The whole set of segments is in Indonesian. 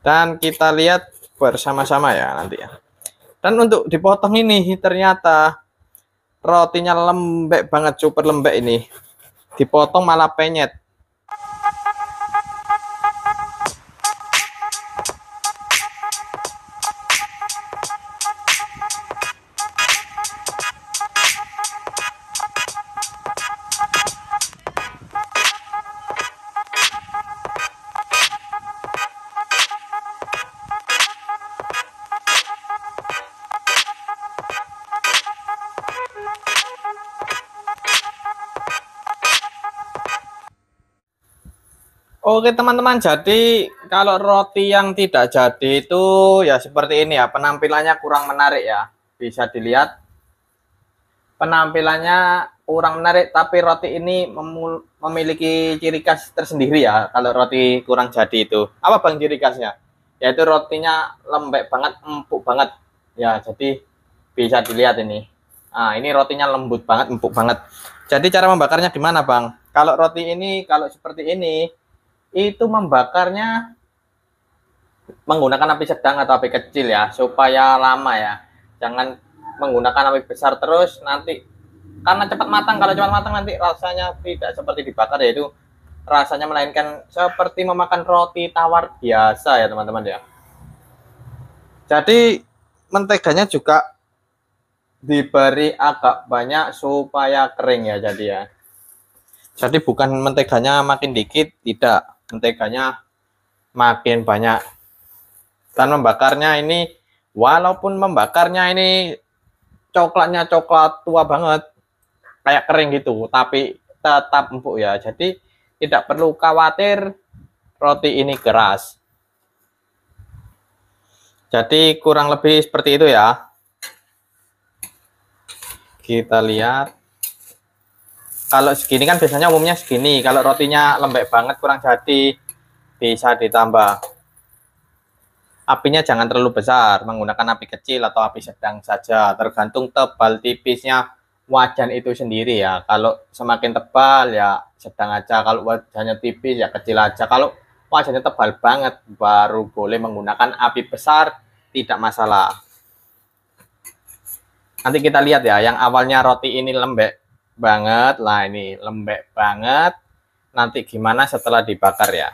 Dan kita lihat bersama-sama ya nanti ya. Dan untuk dipotong ini ternyata rotinya lembek banget, super lembek ini. Dipotong malah penyet. Oke teman-teman, jadi kalau roti yang tidak jadi itu ya seperti ini ya, penampilannya kurang menarik ya. Bisa dilihat penampilannya kurang menarik, tapi roti ini memiliki ciri khas tersendiri ya. Kalau roti kurang jadi itu, apa bang ciri khasnya? Yaitu rotinya lembek banget, empuk banget ya. Jadi bisa dilihat ini. Nah, ini rotinya lembut banget, empuk banget. Jadi cara membakarnya gimana bang? Kalau roti ini, kalau seperti ini, itu membakarnya menggunakan api sedang atau api kecil ya, supaya lama ya. Jangan menggunakan api besar terus, nanti karena cepat matang. Kalau cepat matang nanti rasanya tidak seperti dibakar, yaitu rasanya melainkan seperti memakan roti tawar biasa ya teman-teman ya. Jadi menteganya juga diberi agak banyak supaya kering ya, jadi ya. Jadi bukan menteganya makin dikit, tidak, menteganya makin banyak. Dan membakarnya ini, walaupun membakarnya ini coklatnya coklat tua banget, kayak kering gitu, tapi tetap empuk ya. Jadi tidak perlu khawatir roti ini keras. Jadi kurang lebih seperti itu ya. Kita lihat. Kalau segini kan biasanya umumnya segini. Kalau rotinya lembek banget kurang jadi, bisa ditambah. Apinya jangan terlalu besar, menggunakan api kecil atau api sedang saja, tergantung tebal tipisnya wajan itu sendiri ya. Kalau semakin tebal ya sedang aja, kalau wajannya tipis ya kecil aja. Kalau wajannya tebal banget baru boleh menggunakan api besar, tidak masalah. Nanti kita lihat ya, yang awalnya roti ini lembek banget, lah ini lembek banget, nanti gimana setelah dibakar ya.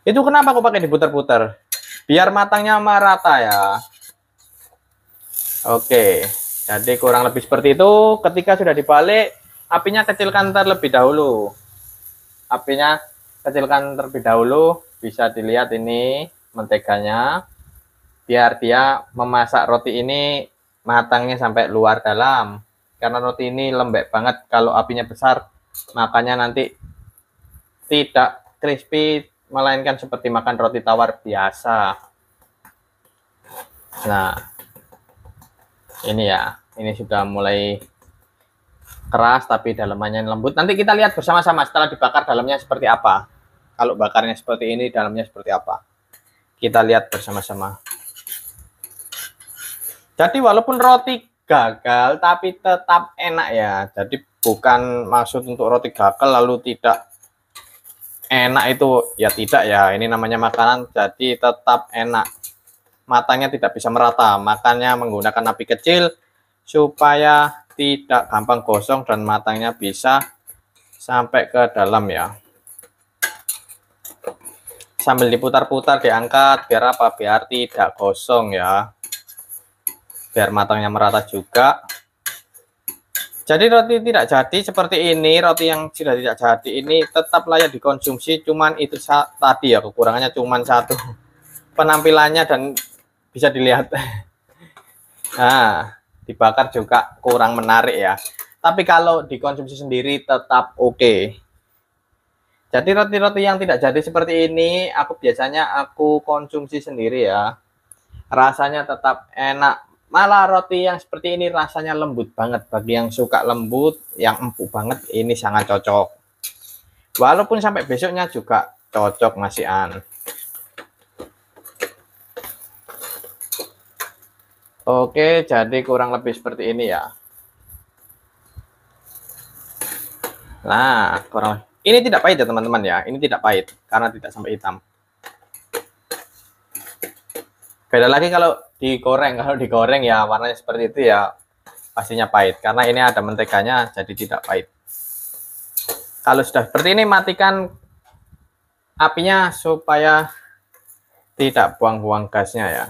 Itu kenapa aku pakai diputar-putar? Biar matangnya merata ya. Oke, jadi kurang lebih seperti itu. Ketika sudah dibalik, apinya kecilkan terlebih dahulu. Apinya kecilkan terlebih dahulu. Bisa dilihat ini menteganya. Biar dia memasak roti ini matangnya sampai luar dalam. Karena roti ini lembek banget. Kalau apinya besar, makanya nanti tidak crispy, melainkan seperti makan roti tawar biasa. Nah, ini ya, ini sudah mulai keras tapi dalamannya lembut. Nanti kita lihat bersama-sama setelah dibakar dalamnya seperti apa. Kalau bakarnya seperti ini, dalamnya seperti apa. Kita lihat bersama-sama. Jadi walaupun roti gagal tapi tetap enak ya. Jadi bukan maksud untuk roti gagal lalu tidak enak, itu ya tidak ya. Ini namanya makanan, jadi tetap enak. Matangnya tidak bisa merata, makanya menggunakan api kecil supaya tidak gampang gosong dan matangnya bisa sampai ke dalam ya. Sambil diputar-putar diangkat, biar apa? Biar tidak gosong ya, biar matangnya merata juga. Jadi roti tidak jadi seperti ini, roti yang sudah tidak jadi ini tetap layak dikonsumsi, cuman itu tadi ya kekurangannya cuman satu, penampilannya dan bisa dilihat. Nah, dibakar juga kurang menarik ya. Tapi kalau dikonsumsi sendiri tetap oke. Jadi roti-roti yang tidak jadi seperti ini, aku konsumsi sendiri ya. Rasanya tetap enak. Malah roti yang seperti ini rasanya lembut banget. Bagi yang suka lembut, yang empuk banget, ini sangat cocok. Walaupun sampai besoknya juga cocok masih an. Oke, jadi kurang lebih seperti ini ya. Nah, kurang ini tidak pahit ya teman-teman ya. Ini tidak pahit karena tidak sampai hitam. Beda lagi kalau digoreng. Kalau digoreng ya warnanya seperti itu ya pastinya pahit. Karena ini ada menteganya jadi tidak pahit. Kalau sudah seperti ini matikan apinya supaya tidak buang-buang gasnya ya.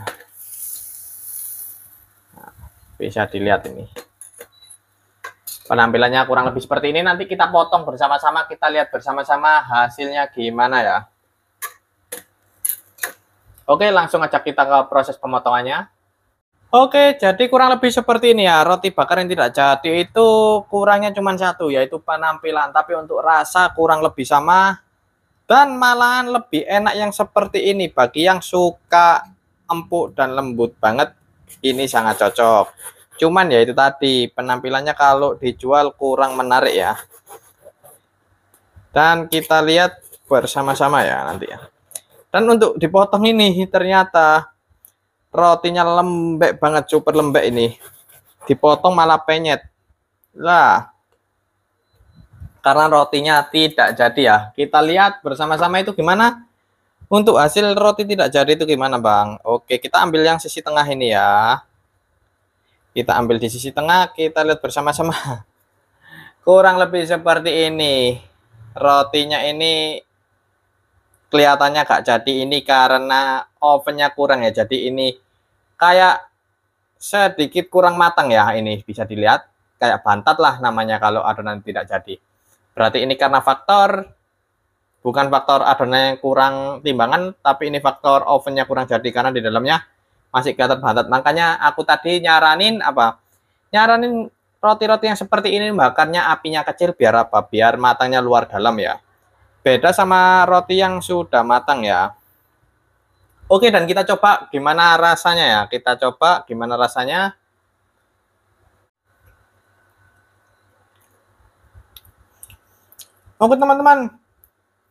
Nah, bisa dilihat ini. Penampilannya kurang lebih seperti ini. Nanti kita potong bersama-sama, kita lihat bersama-sama hasilnya gimana ya. Oke, langsung aja kita ke proses pemotongannya. Oke, jadi kurang lebih seperti ini ya. Roti bakar yang tidak jadi itu kurangnya cuma satu, yaitu penampilan. Tapi untuk rasa kurang lebih sama. Dan malahan lebih enak yang seperti ini. Bagi yang suka empuk dan lembut banget, ini sangat cocok. Cuman ya itu tadi, penampilannya kalau dijual kurang menarik ya. Dan kita lihat bersama-sama ya nanti ya. Dan untuk dipotong ini ternyata rotinya lembek banget, super lembek ini. Dipotong malah penyet. Lah, karena rotinya tidak jadi ya. Kita lihat bersama-sama itu gimana. Untuk hasil roti tidak jadi itu gimana, Bang? Oke, kita ambil yang sisi tengah ini ya. Kita ambil di sisi tengah, kita lihat bersama-sama. Kurang lebih seperti ini. Rotinya ini kelihatannya gak jadi ini karena ovennya kurang ya. Jadi ini kayak sedikit kurang matang ya. Ini bisa dilihat kayak bantat lah namanya kalau adonan tidak jadi. Berarti ini karena faktor, bukan faktor adonan yang kurang timbangan, tapi ini faktor ovennya kurang jadi karena di dalamnya masih kelihatan bantat. Makanya aku tadi nyaranin apa? Nyaranin roti-roti yang seperti ini bakarnya apinya kecil biar apa? Biar matangnya luar dalam ya. Beda sama roti yang sudah matang ya. Oke, dan kita coba gimana rasanya ya. Kita coba gimana rasanya. Oke teman-teman,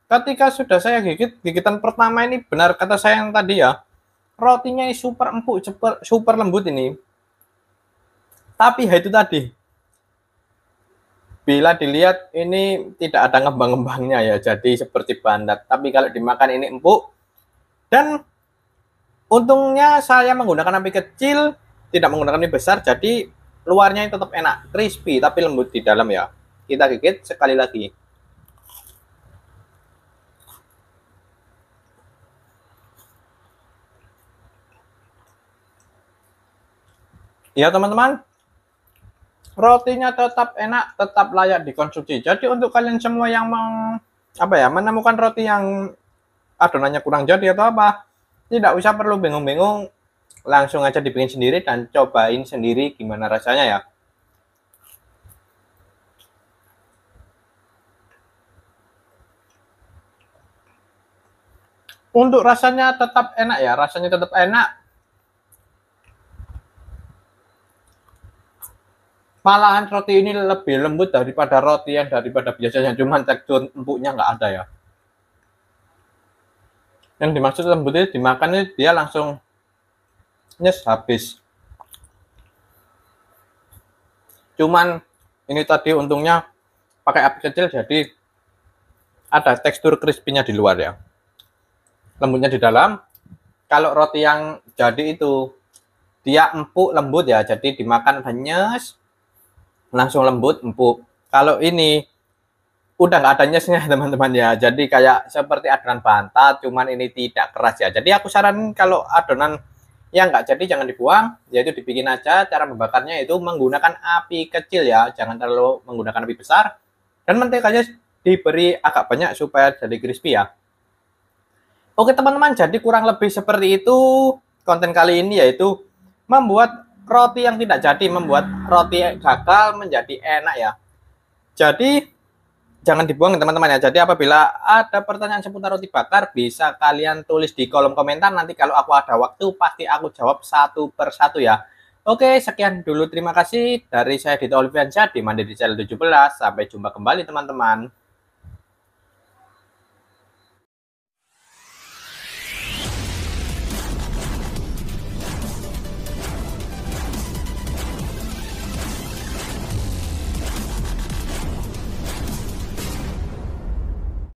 ketika sudah saya gigit, gigitan pertama ini benar kata saya yang tadi ya. Rotinya ini super empuk, super lembut ini. Tapi ya itu tadi. Bila dilihat ini tidak ada ngembang-ngembangnya ya, jadi seperti bandat. Tapi kalau dimakan ini empuk. Dan untungnya saya menggunakan api kecil, tidak menggunakan api besar, jadi luarnya tetap enak, crispy tapi lembut di dalam ya. Kita gigit sekali lagi. Ya teman-teman, rotinya tetap enak, tetap layak dikonsumsi. Jadi untuk kalian semua yang menemukan roti yang adonannya kurang jadi atau apa, tidak usah perlu bingung-bingung, langsung aja dibikin sendiri dan cobain sendiri gimana rasanya ya. Untuk rasanya tetap enak ya, rasanya tetap enak. Malahan roti ini lebih lembut daripada roti yang daripada biasanya, cuman tekstur empuknya nggak ada ya. Yang dimaksud lembut itu dimakan itu dia langsung nyes habis. Cuman ini tadi untungnya pakai api kecil jadi ada tekstur crispy-nya di luar ya. Lembutnya di dalam. Kalau roti yang jadi itu dia empuk lembut ya, jadi dimakan hanyes langsung lembut empuk. Kalau ini udah nggak ada nyesnya teman-teman ya, jadi kayak seperti adonan bantat, cuman ini tidak keras ya. Jadi aku saranin kalau adonan yang nggak jadi jangan dibuang, yaitu dibikin aja. Cara membakarnya itu menggunakan api kecil ya, jangan terlalu menggunakan api besar, dan menteganya diberi agak banyak supaya jadi crispy ya. Oke teman-teman, jadi kurang lebih seperti itu konten kali ini, yaitu membuat roti yang tidak jadi, membuat roti gagal menjadi enak ya. Jadi jangan dibuang teman-teman ya. Jadi apabila ada pertanyaan seputar roti bakar, bisa kalian tulis di kolom komentar. Nanti kalau aku ada waktu pasti aku jawab satu persatu ya. Oke, sekian dulu, terima kasih dari saya Dito Oliviansyah di Mandiri Channel 17. Sampai jumpa kembali teman-teman.